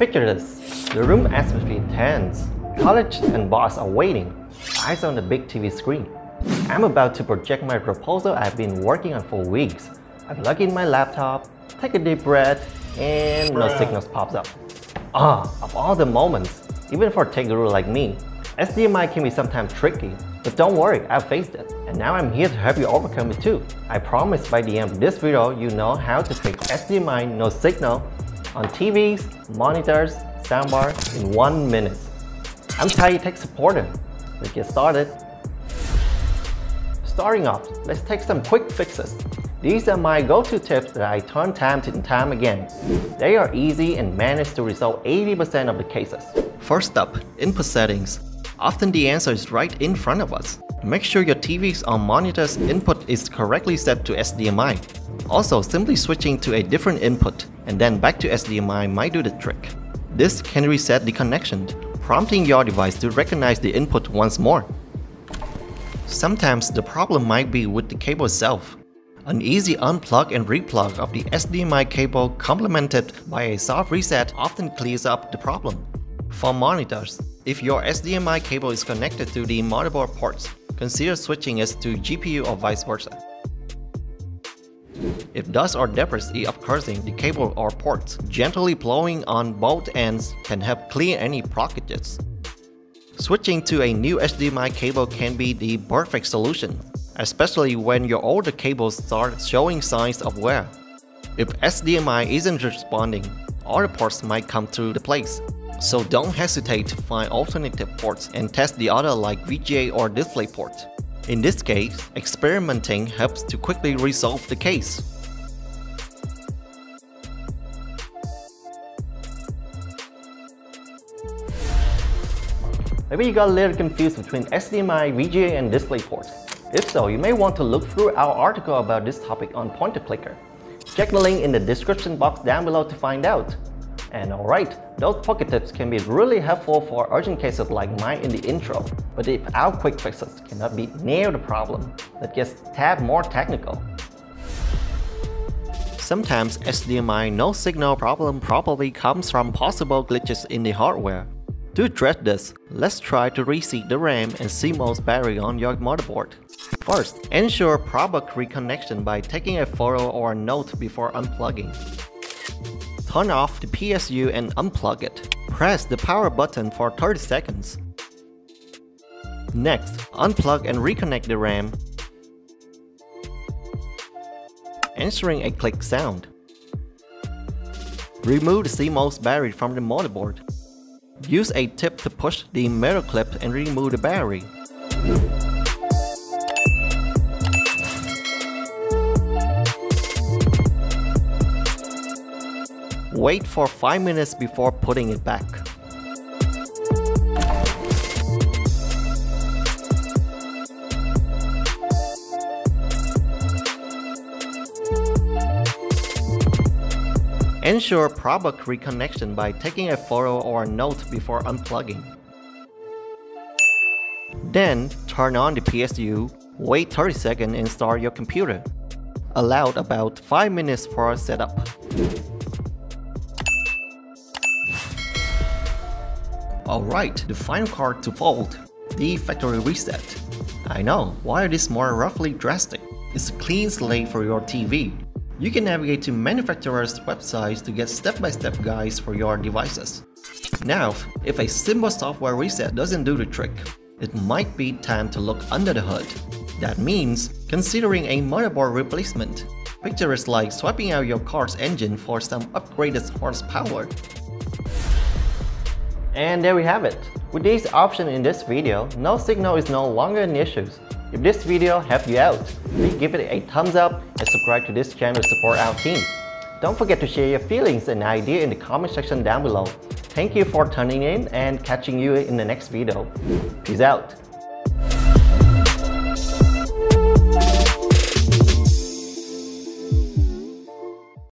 Picture this, the room atmosphere tense. College and boss are waiting, eyes on the big TV screen. I'm about to project my proposal I've been working on for weeks. I plug in my laptop, take a deep breath, and no signals pops up. Of all the moments, even for a tech guru like me, HDMI can be sometimes tricky, but don't worry, I've faced it. And now I'm here to help you overcome it too. I promise by the end of this video, you know how to fix HDMI No Signal on TVs, monitors, soundbar in 1 minute. I'm Thai Tech Supporter. Let's get started. Starting off, let's take some quick fixes. These are my go-to tips that I turn time to time again. They are easy and manage to resolve 80% of the cases. First up, input settings. Often the answer is right in front of us. Make sure your TV's or monitor's input is correctly set to HDMI. Also, simply switching to a different input and then back to HDMI might do the trick. This can reset the connection, prompting your device to recognize the input once more. Sometimes the problem might be with the cable itself. An easy unplug and replug of the HDMI cable complemented by a soft reset often clears up the problem. For monitors, if your HDMI cable is connected to the motherboard ports, consider switching it to GPU or vice versa. If dust or debris occurs in the cable or ports, gently blowing on both ends can help clear any blockages. Switching to a new HDMI cable can be the perfect solution, especially when your older cables start showing signs of wear. If HDMI isn't responding, other ports might come to the place. So don't hesitate to find alternative ports and test the other like VGA or DisplayPort. In this case, experimenting helps to quickly resolve the case. Maybe you got a little confused between HDMI, VGA, and DisplayPort. If so, you may want to look through our article about this topic on Pointer Clicker. Check the link in the description box down below to find out. And alright, those pocket tips can be really helpful for urgent cases like mine in the intro. But if our quick fixes cannot be nail the problem, let's get a tad more technical. Sometimes HDMI no signal problem probably comes from possible glitches in the hardware. To address this, let's try to reseat the RAM and CMOS battery on your motherboard. First, ensure proper reconnection by taking a photo or a note before unplugging. Turn off the PSU and unplug it. Press the power button for 30 seconds. Next, unplug and reconnect the RAM, answering a click sound. Remove the CMOS battery from the motherboard. Use a tip to push the metal clip and remove the battery. Wait for 5 minutes before putting it back. Ensure proper reconnection by taking a photo or a note before unplugging. Then, turn on the PSU, wait 30 seconds and start your computer. Allow about 5 minutes for setup. Alright, the final card to fold, the factory reset. I know, why is this more roughly drastic? It's a clean slate for your TV. You can navigate to manufacturers' websites to get step-by-step guides for your devices. Now, if a simple software reset doesn't do the trick, it might be time to look under the hood. That means considering a motherboard replacement. Picture is like swapping out your car's engine for some upgraded horsepower. And there we have it. With these options in this video, no signal is no longer an issue. If this video helped you out, please give it a thumbs up and subscribe to this channel to support our team. Don't forget to share your feelings and ideas in the comment section down below. Thank you for tuning in and catching you in the next video. Peace out.